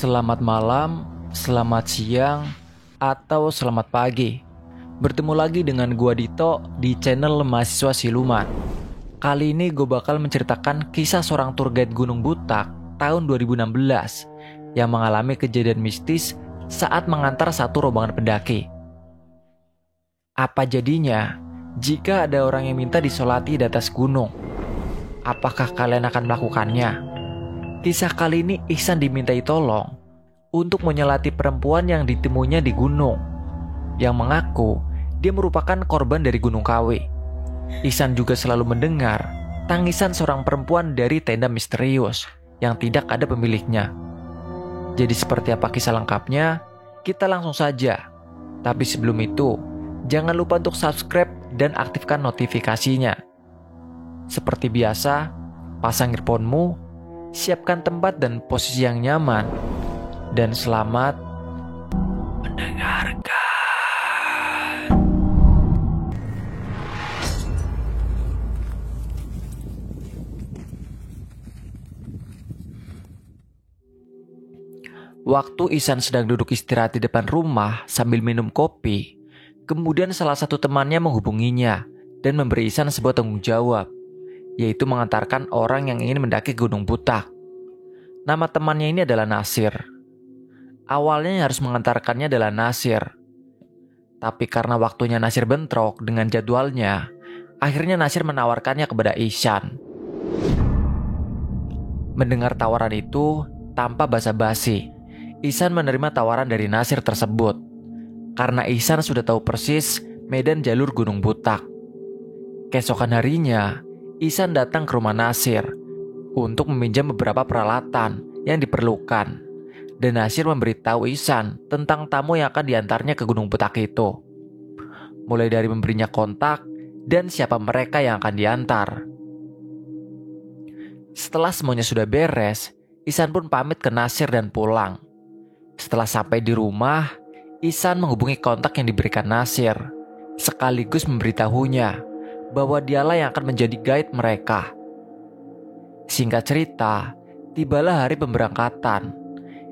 Selamat malam, selamat siang, atau selamat pagi. Bertemu lagi dengan gua Dito di channel Mahasiswa Siluman. Kali ini gue bakal menceritakan kisah seorang tour guide Gunung Butak tahun 2016 yang mengalami kejadian mistis saat mengantar satu rombongan pendaki. Apa jadinya jika ada orang yang minta disolati di atas gunung? Apakah kalian akan melakukannya? Kisah kali ini Ihsan dimintai tolong untuk menyelati perempuan yang ditemuinya di gunung, yang mengaku dia merupakan korban dari Gunung Kawi. Ihsan juga selalu mendengar tangisan seorang perempuan dari tenda misterius yang tidak ada pemiliknya. Jadi seperti apa kisah lengkapnya? Kita langsung saja. Tapi sebelum itu, jangan lupa untuk subscribe dan aktifkan notifikasinya. Seperti biasa, pasang earphone-mu, siapkan tempat dan posisi yang nyaman, dan selamat mendengarkan. Waktu Ihsan sedang duduk istirahat di depan rumah sambil minum kopi, kemudian salah satu temannya menghubunginya dan memberi Ihsan sebuah tanggung jawab, yaitu mengantarkan orang yang ingin mendaki Gunung Butak. Nama temannya ini adalah Nasir. Awalnya yang harus mengantarkannya adalah Nasir. Tapi karena waktunya Nasir bentrok dengan jadwalnya, akhirnya Nasir menawarkannya kepada Ihsan. Mendengar tawaran itu, tanpa basa-basi, Ihsan menerima tawaran dari Nasir tersebut. Karena Ihsan sudah tahu persis medan jalur Gunung Butak. Keesokan harinya, Ihsan datang ke rumah Nasir untuk meminjam beberapa peralatan yang diperlukan. Dan Nasir memberitahu Ihsan tentang tamu yang akan diantarnya ke Gunung Butak itu. Mulai dari memberinya kontak dan siapa mereka yang akan diantar. Setelah semuanya sudah beres, Ihsan pun pamit ke Nasir dan pulang. Setelah sampai di rumah, Ihsan menghubungi kontak yang diberikan Nasir, sekaligus memberitahunya bahwa dialah yang akan menjadi guide mereka. Singkat cerita, tibalah hari pemberangkatan.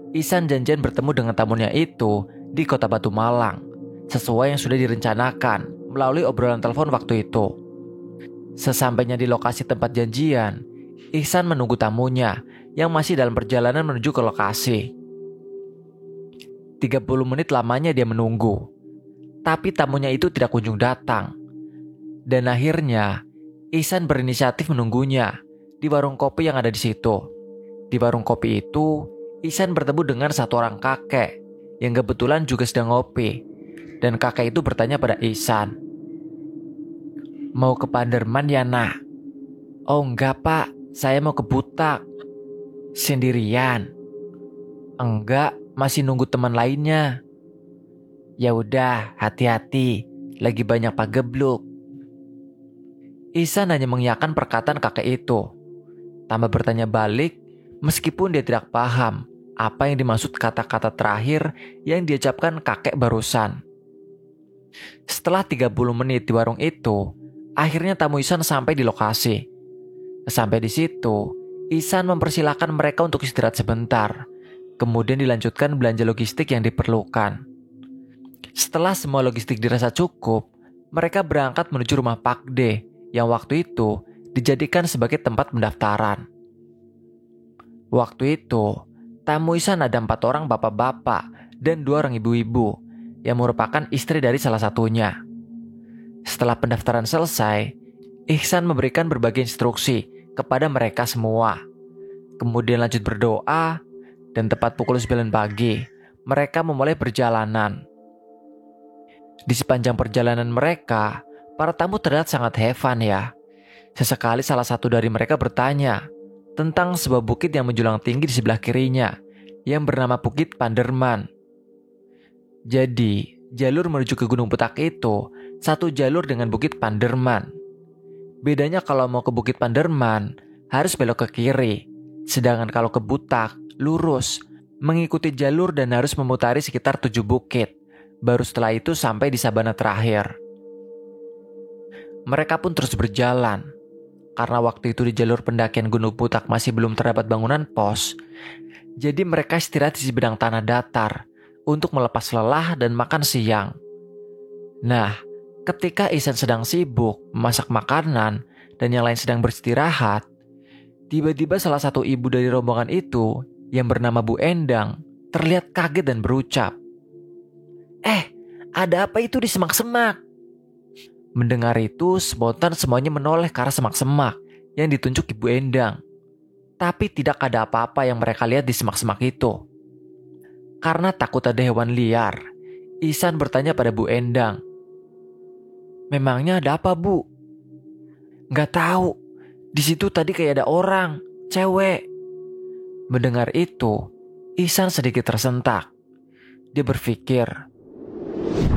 Ihsan janjian bertemu dengan tamunya itu di kota Batu Malang, sesuai yang sudah direncanakan melalui obrolan telepon waktu itu. Sesampainya di lokasi tempat janjian, Ihsan menunggu tamunya yang masih dalam perjalanan menuju ke lokasi. 30 menit lamanya dia menunggu, tapi tamunya itu tidak kunjung datang. Dan akhirnya, Ihsan berinisiatif menunggunya di warung kopi yang ada di situ. Di warung kopi itu, Ihsan bertemu dengan satu orang kakek yang kebetulan juga sedang ngopi. Dan kakek itu bertanya pada Ihsan, "Mau ke Panderman ya, nak?" "Oh enggak, Pak, saya mau ke Butak." "Sendirian?" "Enggak, masih nunggu teman lainnya." "Ya udah, hati-hati, lagi banyak pagebluk." Ihsan hanya mengiyakan perkataan kakek itu, tanpa bertanya balik, meskipun dia tidak paham apa yang dimaksud kata-kata terakhir yang diucapkan kakek barusan. Setelah 30 menit di warung itu, akhirnya tamu Ihsan sampai di lokasi. Sampai di situ, Ihsan mempersilahkan mereka untuk istirahat sebentar, kemudian dilanjutkan belanja logistik yang diperlukan. Setelah semua logistik dirasa cukup, mereka berangkat menuju rumah Pak D yang waktu itu dijadikan sebagai tempat pendaftaran. Waktu itu, tamu Ihsan ada 4 orang bapak-bapak dan 2 orang ibu-ibu yang merupakan istri dari salah satunya. Setelah pendaftaran selesai, Ihsan memberikan berbagai instruksi kepada mereka semua. Kemudian lanjut berdoa, dan tepat pukul 9 pagi, mereka memulai perjalanan. Di sepanjang perjalanan mereka, para tamu terlihat sangat have fun ya. Sesekali salah satu dari mereka bertanya tentang sebuah bukit yang menjulang tinggi di sebelah kirinya, yang bernama Bukit Panderman. Jadi, jalur menuju ke Gunung Butak itu satu jalur dengan Bukit Panderman. Bedanya kalau mau ke Bukit Panderman, harus belok ke kiri. Sedangkan kalau ke Butak, lurus, mengikuti jalur dan harus memutari sekitar 7 bukit. Baru setelah itu sampai di sabana terakhir. Mereka pun terus berjalan. Karena waktu itu di jalur pendakian Gunung Butak masih belum terdapat bangunan pos, Jadi mereka istirahat di sebidang tanah datar untuk melepas lelah dan makan siang. Nah, ketika Ihsan sedang sibuk memasak makanan dan yang lain sedang beristirahat, tiba-tiba salah satu ibu dari rombongan itu yang bernama Bu Endang terlihat kaget dan berucap, ada apa itu di semak-semak?" Mendengar itu, spontan semuanya menoleh ke arah semak-semak yang ditunjuk Ibu Endang. Tapi tidak ada apa-apa yang mereka lihat di semak-semak itu. Karena takut ada hewan liar, Ihsan bertanya pada Bu Endang, "Memangnya ada apa, Bu?" "Nggak tahu. Di situ tadi kayak ada orang, cewek." Mendengar itu, Ihsan sedikit tersentak. Dia berpikir,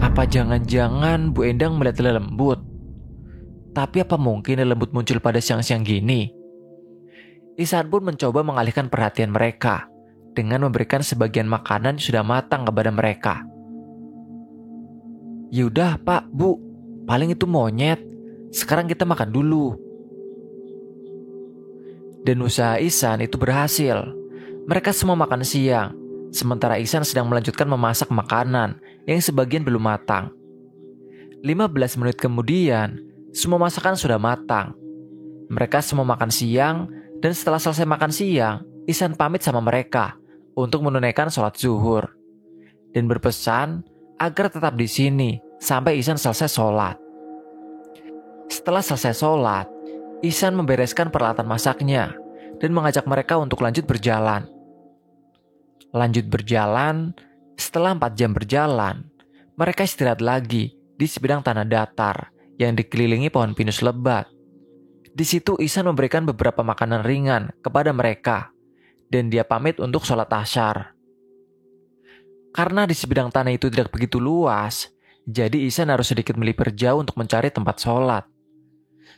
apa jangan-jangan Bu Endang melihat lelembut? Tapi apa mungkin lelembut muncul pada siang-siang gini? Ihsan pun mencoba mengalihkan perhatian mereka dengan memberikan sebagian makanan yang sudah matang kepada mereka. "Yaudah Pak, Bu, paling itu monyet. Sekarang kita makan dulu." Dan usaha Ihsan itu berhasil. Mereka semua makan siang, sementara Ihsan sedang melanjutkan memasak makanan yang sebagian belum matang. 15 menit kemudian, semua masakan sudah matang. Mereka semua makan siang, dan setelah selesai makan siang, Ihsan pamit sama mereka untuk menunaikan sholat zuhur dan berpesan agar tetap di sini sampai Ihsan selesai sholat. Setelah selesai sholat, Ihsan membereskan peralatan masaknya dan mengajak mereka untuk lanjut berjalan. Setelah 4 jam berjalan, mereka istirahat lagi di sebidang tanah datar yang dikelilingi pohon pinus lebat. Di situ Ihsan memberikan beberapa makanan ringan kepada mereka, dan dia pamit untuk sholat asyar. Karena di sebidang tanah itu tidak begitu luas, jadi Ihsan harus sedikit melipir jauh untuk mencari tempat sholat.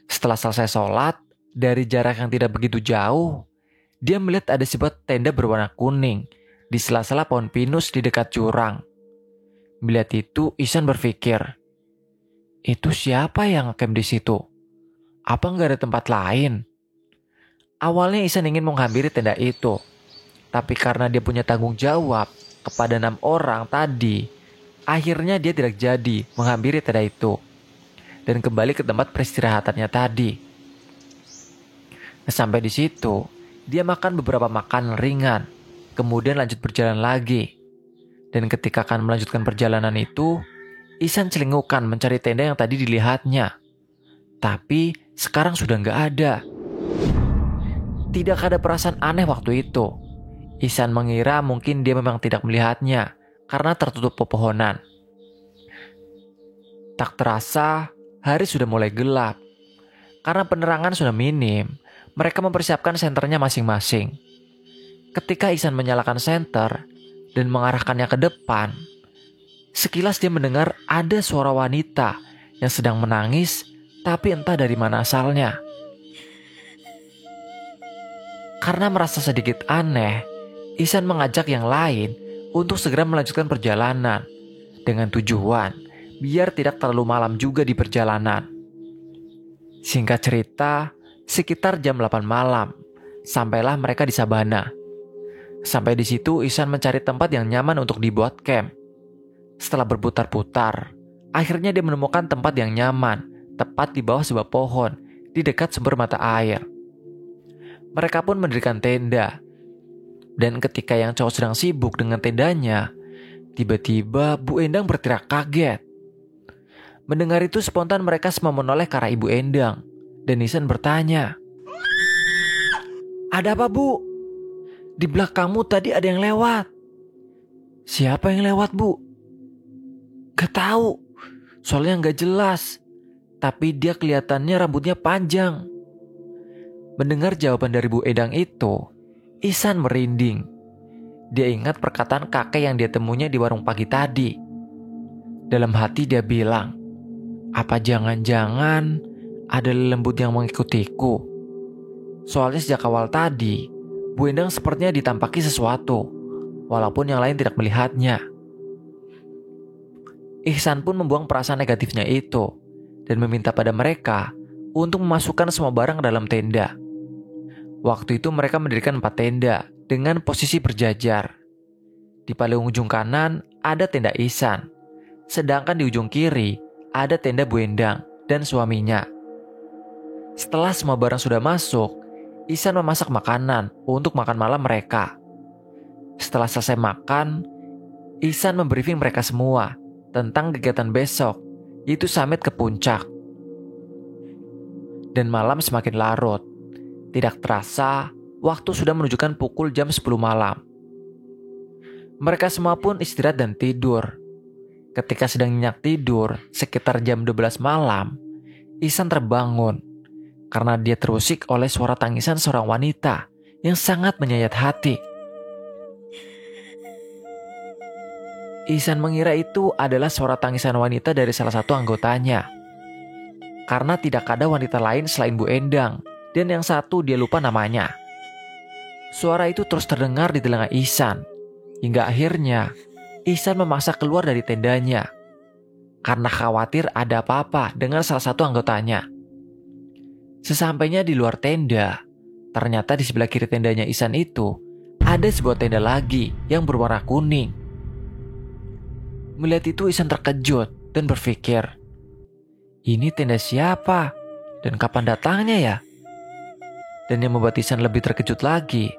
Setelah selesai sholat, dari jarak yang tidak begitu jauh, dia melihat ada sebuah tenda berwarna kuning di sela-sela pohon pinus di dekat jurang. Melihat itu, Ihsan berpikir, itu siapa yang ngecamp di situ? Apa nggak ada tempat lain? Awalnya Ihsan ingin menghampiri tenda itu, tapi karena dia punya tanggung jawab kepada 6 orang tadi, akhirnya dia tidak jadi menghampiri tenda itu dan kembali ke tempat peristirahatannya tadi. Sampai di situ, dia makan beberapa makanan ringan, kemudian lanjut berjalan lagi. Dan ketika akan melanjutkan perjalanan itu, Ihsan celingukan mencari tenda yang tadi dilihatnya. Tapi sekarang sudah nggak ada. Tidak ada perasaan aneh waktu itu. Ihsan mengira mungkin dia memang tidak melihatnya karena tertutup pepohonan. Tak terasa, hari sudah mulai gelap. Karena penerangan sudah minim, mereka mempersiapkan senternya masing-masing. Ketika Ihsan menyalakan senter dan mengarahkannya ke depan, sekilas dia mendengar ada suara wanita yang sedang menangis, tapi entah dari mana asalnya. Karena merasa sedikit aneh, Ihsan mengajak yang lain untuk segera melanjutkan perjalanan dengan tujuan biar tidak terlalu malam juga di perjalanan. Singkat cerita, sekitar jam 8 malam, sampailah mereka di sabana. Sampai di situ, Ihsan mencari tempat yang nyaman untuk dibuat camp. Setelah berputar-putar, akhirnya dia menemukan tempat yang nyaman, tepat di bawah sebuah pohon, di dekat sumber mata air. Mereka pun mendirikan tenda. Dan ketika yang cowok sedang sibuk dengan tendanya, tiba-tiba Bu Endang berteriak kaget. Mendengar itu spontan mereka semua menoleh ke arah Ibu Endang. Dan Ihsan bertanya, "Ada apa, Bu? Di belakangmu tadi ada yang lewat." "Siapa yang lewat, Bu?" "Gak tahu. Soalnya gak jelas. Tapi dia kelihatannya rambutnya panjang." Mendengar jawaban dari Bu Endang itu, Ihsan merinding. Dia ingat perkataan kakek yang dia temunya di warung pagi tadi. Dalam hati dia bilang, apa jangan-jangan ada lembut yang mengikutiku? Soalnya sejak awal tadi, Bu Endang sepertinya ditampaki sesuatu, walaupun yang lain tidak melihatnya. Ihsan pun membuang perasaan negatifnya itu dan meminta pada mereka untuk memasukkan semua barang ke dalam tenda. Waktu itu mereka mendirikan 4 tenda dengan posisi berjajar. Di paling ujung kanan ada tenda Ihsan, sedangkan di ujung kiri ada tenda Bu Endang dan suaminya. Setelah semua barang sudah masuk, Ihsan memasak makanan untuk makan malam mereka. Setelah selesai makan, Ihsan membriefing mereka semua tentang kegiatan besok, yaitu summit ke puncak. Dan malam semakin larut. Tidak terasa, waktu sudah menunjukkan pukul jam 10 malam. Mereka semua pun istirahat dan tidur. Ketika sedang nyenyak tidur, sekitar jam 12 malam, Ihsan terbangun karena dia terusik oleh suara tangisan seorang wanita yang sangat menyayat hati. Ihsan mengira itu adalah suara tangisan wanita dari salah satu anggotanya. Karena tidak ada wanita lain selain Bu Endang, dan yang satu dia lupa namanya. Suara itu terus terdengar di telinga Ihsan, hingga akhirnya Ihsan memaksa keluar dari tendanya karena khawatir ada apa-apa dengan salah satu anggotanya. Sesampainya di luar tenda, ternyata di sebelah kiri tendanya Ihsan itu ada sebuah tenda lagi yang berwarna kuning. Melihat itu Ihsan terkejut dan berpikir, ini tenda siapa dan kapan datangnya ya? Dan yang membuat Ihsan lebih terkejut lagi,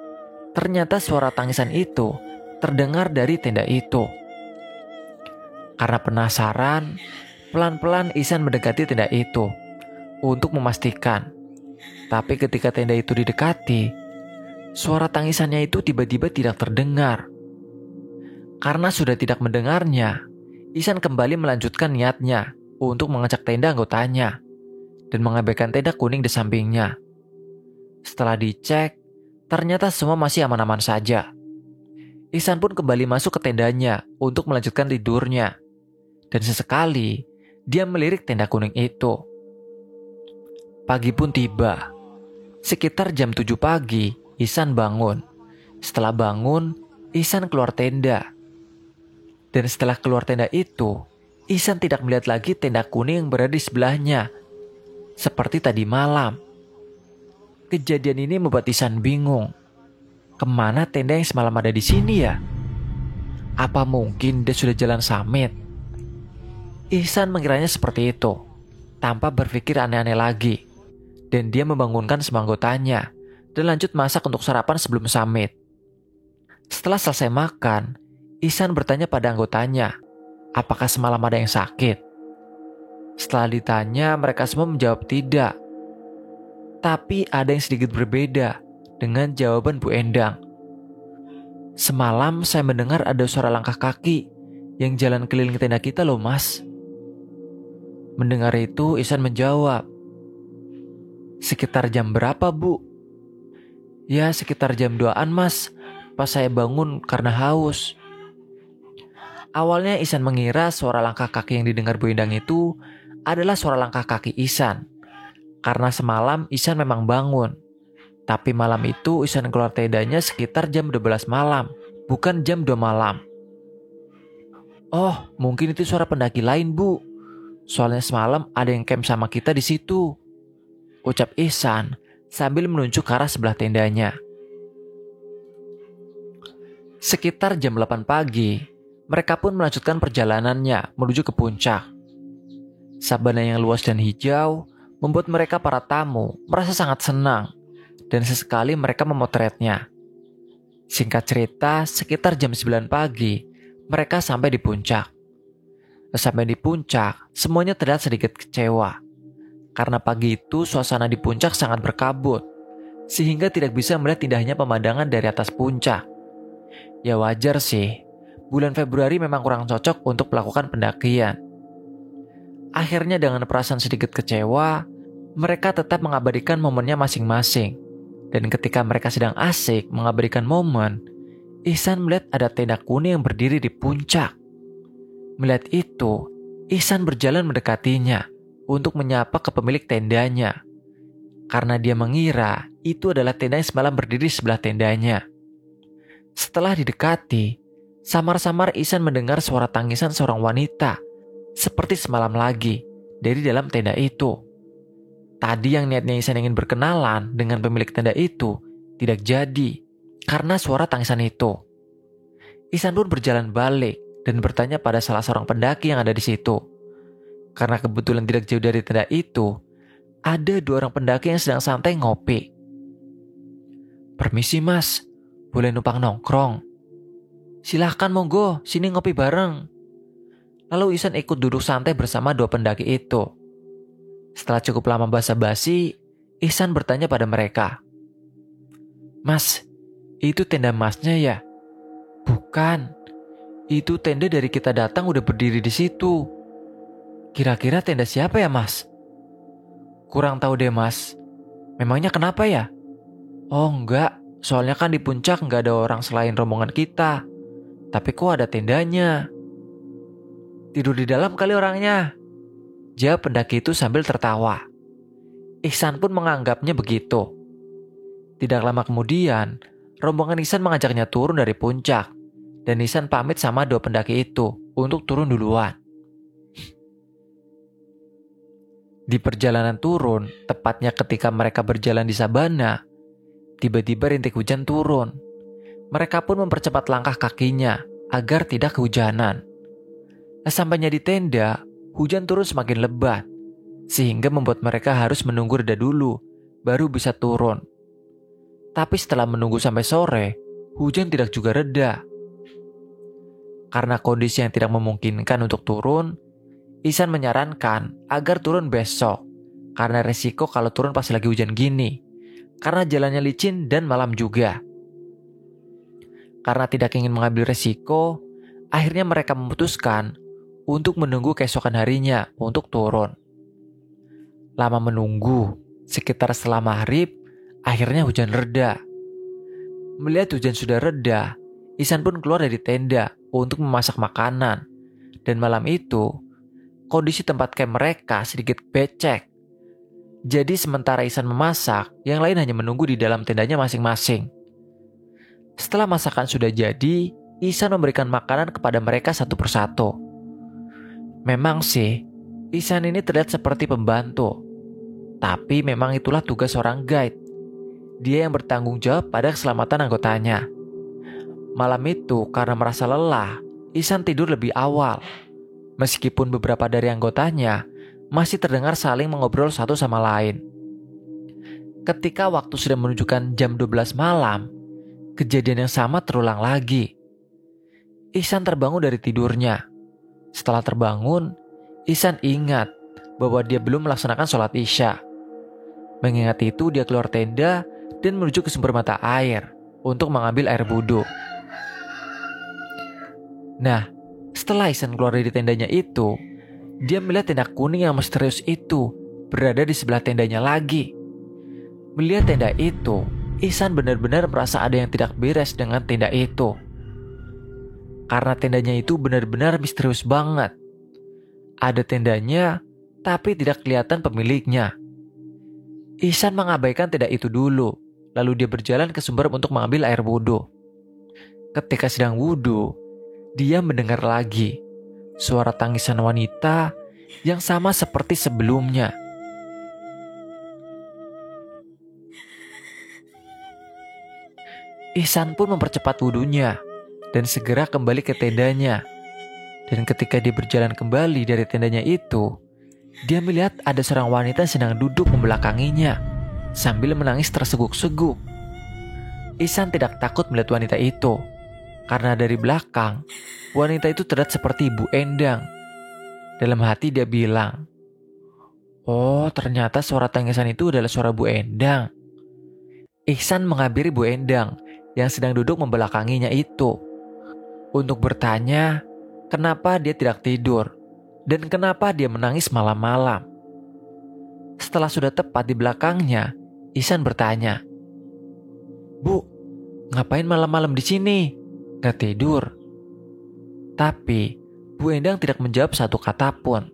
ternyata suara tangisan itu terdengar dari tenda itu. Karena penasaran, pelan-pelan Ihsan mendekati tenda itu untuk memastikan. Tapi ketika tenda itu didekati, suara tangisannya itu tiba-tiba tidak terdengar. Karena sudah tidak mendengarnya, Ihsan kembali melanjutkan niatnya untuk mengecek tenda anggotanya dan mengabaikan tenda kuning di sampingnya. Setelah dicek, ternyata semua masih aman-aman saja. Ihsan pun kembali masuk ke tendanya untuk melanjutkan tidurnya. Dan sesekali, dia melirik tenda kuning itu. Pagi pun tiba. Sekitar jam 7 pagi, Ihsan bangun. Setelah bangun, Ihsan keluar tenda. Dan setelah keluar tenda itu, Ihsan tidak melihat lagi tenda kuning yang berada di sebelahnya. Seperti tadi malam. Kejadian ini membuat Ihsan bingung. Kemana tenda yang semalam ada di sini ya? Apa mungkin dia sudah jalan summit? Ihsan mengiranya seperti itu, tanpa berpikir aneh-aneh lagi. Dan dia membangunkan semua anggotanya dan lanjut masak untuk sarapan sebelum summit. Setelah selesai makan, Ihsan bertanya pada anggotanya, apakah semalam ada yang sakit? Setelah ditanya, mereka semua menjawab tidak. Tapi ada yang sedikit berbeda dengan jawaban Bu Endang. Semalam saya mendengar ada suara langkah kaki yang jalan keliling tenda kita loh mas. Mendengar itu, Ihsan menjawab, sekitar jam berapa bu? Ya sekitar jam 2-an mas, pas saya bangun karena haus. Awalnya Ihsan mengira suara langkah kaki yang didengar Bu Endang itu adalah suara langkah kaki Ihsan. Karena semalam Ihsan memang bangun. Tapi malam itu Ihsan keluar tendanya sekitar jam 12 malam, bukan jam 2 malam. Oh, mungkin itu suara pendaki lain bu. Soalnya semalam ada yang camp sama kita di situ, ucap Ihsan sambil menunjuk ke arah sebelah tendanya. Sekitar jam 8 pagi, mereka pun melanjutkan perjalanannya menuju ke puncak. Sabana yang luas dan hijau membuat mereka para tamu merasa sangat senang dan sesekali mereka memotretnya. Singkat cerita, sekitar jam 9 pagi, mereka sampai di puncak. Sampai di puncak, semuanya terlihat sedikit kecewa. Karena pagi itu suasana di puncak sangat berkabut, sehingga tidak bisa melihat indahnya pemandangan dari atas puncak. Ya wajar sih, bulan Februari memang kurang cocok untuk melakukan pendakian. Akhirnya dengan perasaan sedikit kecewa, mereka tetap mengabadikan momennya masing-masing. Dan ketika mereka sedang asik mengabadikan momen, Ihsan melihat ada tenda kuning yang berdiri di puncak. Melihat itu, Ihsan berjalan mendekatinya untuk menyapa ke pemilik tendanya. Karena dia mengira itu adalah tenda yang semalam berdiri sebelah tendanya. Setelah didekati, samar-samar Ihsan mendengar suara tangisan seorang wanita seperti semalam lagi dari dalam tenda itu. Tadi yang niatnya Ihsan ingin berkenalan dengan pemilik tenda itu tidak jadi. karena suara tangisan itu. Ihsan pun berjalan balik dan bertanya pada salah seorang pendaki yang ada di situ. Karena kebetulan tidak jauh dari tenda itu, ada 2 orang pendaki yang sedang santai ngopi. "Permisi mas, boleh numpang nongkrong?" "Silahkan monggo, sini ngopi bareng." Lalu Ihsan ikut duduk santai bersama 2 pendaki itu. Setelah cukup lama basa-basi, Ihsan bertanya pada mereka, "Mas, itu tenda masnya ya?" "Bukan, itu tenda dari kita datang udah berdiri di situ." "Kira-kira tenda siapa ya mas?" "Kurang tahu deh mas. Memangnya kenapa ya?" "Oh enggak, soalnya kan di puncak nggak ada orang selain rombongan kita. Tapi kok ada tendanya?" "Tidur di dalam kali orangnya," jawab pendaki itu sambil tertawa. Ihsan pun menganggapnya begitu. Tidak lama kemudian, rombongan Ihsan mengajaknya turun dari puncak. Dan Ihsan pamit sama 2 pendaki itu untuk turun duluan. Di perjalanan turun, tepatnya ketika mereka berjalan di sabana, tiba-tiba rintik hujan turun. Mereka pun mempercepat langkah kakinya agar tidak kehujanan. Sampainya di tenda, hujan turun semakin lebat, sehingga membuat mereka harus menunggu reda dulu, baru bisa turun. Tapi setelah menunggu sampai sore, hujan tidak juga reda. Karena kondisi yang tidak memungkinkan untuk turun, Ihsan menyarankan agar turun besok, karena resiko kalau turun pas lagi hujan gini, karena jalannya licin dan malam juga. Karena tidak ingin mengambil resiko, akhirnya mereka memutuskan untuk menunggu keesokan harinya untuk turun. Lama menunggu, sekitar setelah maghrib, akhirnya hujan reda. Melihat hujan sudah reda, Ihsan pun keluar dari tenda untuk memasak makanan. Dan malam itu, kondisi tempat camp mereka sedikit becek. Jadi sementara Ihsan memasak, yang lain hanya menunggu di dalam tendanya masing-masing. Setelah masakan sudah jadi, Ihsan memberikan makanan kepada mereka satu persatu. Memang sih, Ihsan ini terlihat seperti pembantu. Tapi memang itulah tugas seorang guide. Dia yang bertanggung jawab pada keselamatan anggotanya. Malam itu karena merasa lelah, Ihsan tidur lebih awal. Meskipun beberapa dari anggotanya masih terdengar saling mengobrol satu sama lain. Ketika waktu sudah menunjukkan jam 12 malam, kejadian yang sama terulang lagi. Ihsan terbangun dari tidurnya. Setelah terbangun, Ihsan ingat bahwa dia belum melaksanakan sholat Isya. Mengingat itu, dia keluar tenda dan menuju ke sumber mata air untuk mengambil air wudhu. Nah, setelah Ihsan keluar dari tendanya itu, dia melihat tenda kuning yang misterius itu berada di sebelah tendanya lagi. Melihat tenda itu, Ihsan benar-benar merasa ada yang tidak beres dengan tenda itu. Karena tendanya itu benar-benar misterius banget. Ada tendanya, tapi tidak kelihatan pemiliknya. Ihsan mengabaikan tenda itu dulu, lalu dia berjalan ke sumber untuk mengambil air wudhu. Ketika sedang wudhu, dia mendengar lagi suara tangisan wanita yang sama seperti sebelumnya. Ihsan pun mempercepat wudhunya dan segera kembali ke tendanya. Dan ketika dia berjalan kembali dari tendanya itu, dia melihat ada seorang wanita yang sedang duduk membelakanginya sambil menangis terseguk-seguk. Ihsan tidak takut melihat wanita itu, karena dari belakang, wanita itu terlihat seperti Ibu Endang. Dalam hati dia bilang, "Oh, ternyata suara tangisan itu adalah suara Bu Endang." Ihsan menghampiri Bu Endang yang sedang duduk membelakanginya itu untuk bertanya kenapa dia tidak tidur dan kenapa dia menangis malam-malam. Setelah sudah tepat di belakangnya, Ihsan bertanya, "Bu, ngapain malam-malam di sini? Gak tidur?" Tapi Bu Endang tidak menjawab satu kata pun.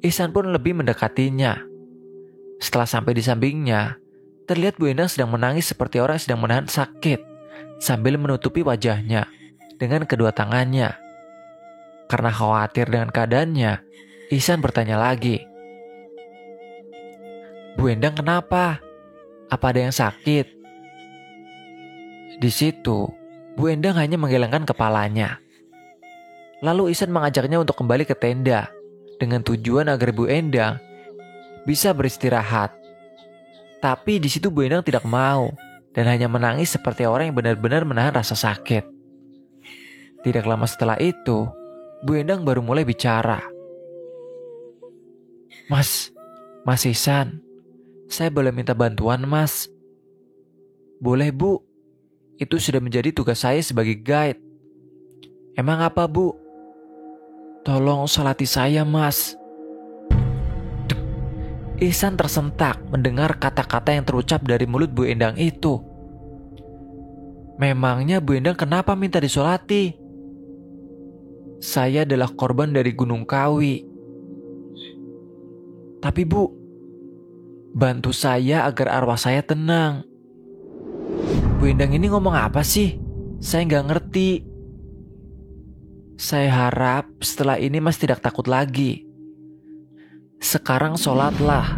Ihsan pun lebih mendekatinya. Setelah sampai di sampingnya, terlihat Bu Endang sedang menangis seperti orang yang sedang menahan sakit sambil menutupi wajahnya dengan kedua tangannya. Karena khawatir dengan keadaannya, Ihsan bertanya lagi, "Bu Endang kenapa? Apa ada yang sakit?" Di situ, Bu Endang hanya menggelengkan kepalanya. Lalu Ihsan mengajaknya untuk kembali ke tenda dengan tujuan agar Bu Endang bisa beristirahat. Tapi di situ Bu Endang tidak mau dan hanya menangis seperti orang yang benar-benar menahan rasa sakit. Tidak lama setelah itu, Bu Endang baru mulai bicara. Mas Ihsan, saya boleh minta bantuan mas? Boleh Bu, itu sudah menjadi tugas saya sebagai guide. Emang apa Bu? Tolong salati saya mas. Ihsan tersentak mendengar kata-kata yang terucap dari mulut Bu Endang itu. Memangnya Bu Endang kenapa minta disolati? Saya adalah korban dari Gunung Kawi. Tapi Bu, bantu saya agar arwah saya tenang. Bu Endang ini ngomong apa sih? Saya nggak ngerti. Saya harap setelah ini mas tidak takut lagi. Sekarang sholatlah,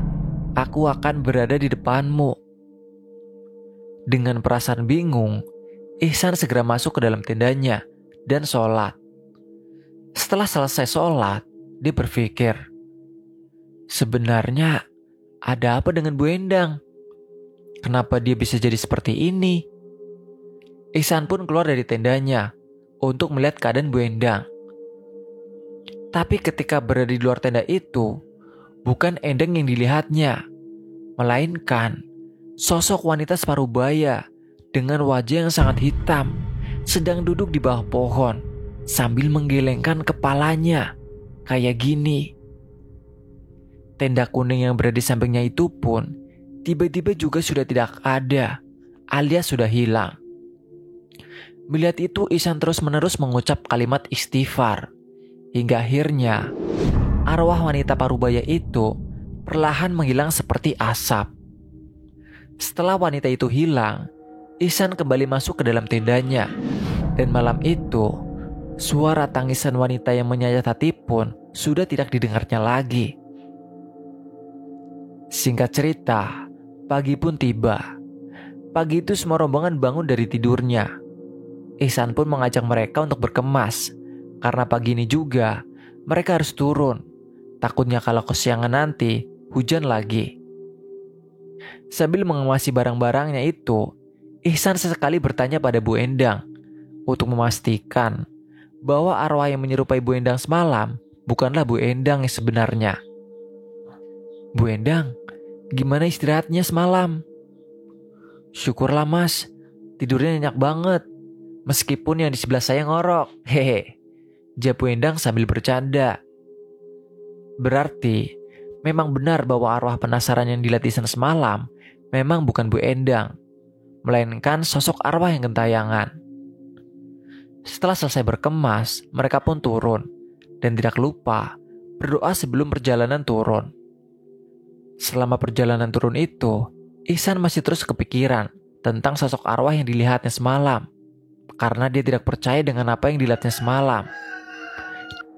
aku akan berada di depanmu. Dengan perasaan bingung, Ihsan segera masuk ke dalam tendanya dan sholat. Setelah selesai sholat, dia berpikir, sebenarnya ada apa dengan Bu Endang? Kenapa dia bisa jadi seperti ini? Ihsan pun keluar dari tendanya untuk melihat keadaan Bu Endang. Tapi ketika berada di luar tenda itu, bukan Endang yang dilihatnya, melainkan sosok wanita separuh baya dengan wajah yang sangat hitam sedang duduk di bawah pohon sambil menggelengkan kepalanya kayak gini. Tenda kuning yang berada di sampingnya itu pun tiba-tiba juga sudah tidak ada, alias sudah hilang. Melihat itu, Ihsan terus-menerus mengucap kalimat istighfar hingga akhirnya arwah wanita parubaya itu perlahan menghilang seperti asap. Setelah wanita itu hilang, Ihsan kembali masuk ke dalam tendanya. Dan malam itu, suara tangisan wanita yang menyayat hati pun sudah tidak didengarnya lagi. Singkat cerita, pagi pun tiba. Pagi itu semua rombongan bangun dari tidurnya. Ihsan pun mengajak mereka untuk berkemas, karena pagi ini juga mereka harus turun. Takutnya kalau kesiangan nanti, hujan lagi. Sambil mengemasi barang-barangnya itu, Ihsan sesekali bertanya pada Bu Endang untuk memastikan bahwa arwah yang menyerupai Bu Endang semalam bukanlah Bu Endang yang sebenarnya. Bu Endang, gimana istirahatnya semalam? Syukurlah mas, tidurnya nyenyak banget. Meskipun yang di sebelah saya ngorok. Hehe, jawab Bu Endang sambil bercanda. Berarti memang benar bahwa arwah penasaran yang dilihat Ihsan semalam memang bukan Bu Endang, melainkan sosok arwah yang gentayangan. Setelah selesai berkemas, mereka pun turun dan tidak lupa berdoa sebelum perjalanan turun. Selama perjalanan turun itu, Ihsan masih terus kepikiran tentang sosok arwah yang dilihatnya semalam, karena dia tidak percaya dengan apa yang dilihatnya semalam.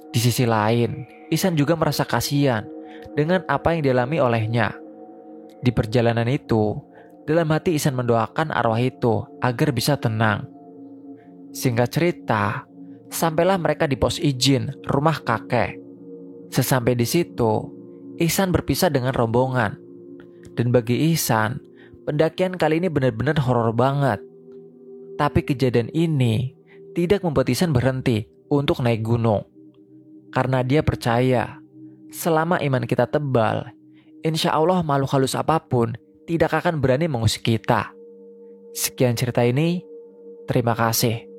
Di sisi lain, Ihsan juga merasa kasihan dengan apa yang dialami olehnya. Di perjalanan itu, dalam hati Ihsan mendoakan arwah itu agar bisa tenang. Singkat cerita, sampailah mereka di pos izin rumah kakek. Sesampai di situ, Ihsan berpisah dengan rombongan. Dan bagi Ihsan, pendakian kali ini benar-benar horor banget. Tapi kejadian ini tidak membuat Ihsan berhenti untuk naik gunung. Karena dia percaya, selama iman kita tebal, insya Allah makhluk halus apapun tidak akan berani mengusik kita. Sekian cerita ini, terima kasih.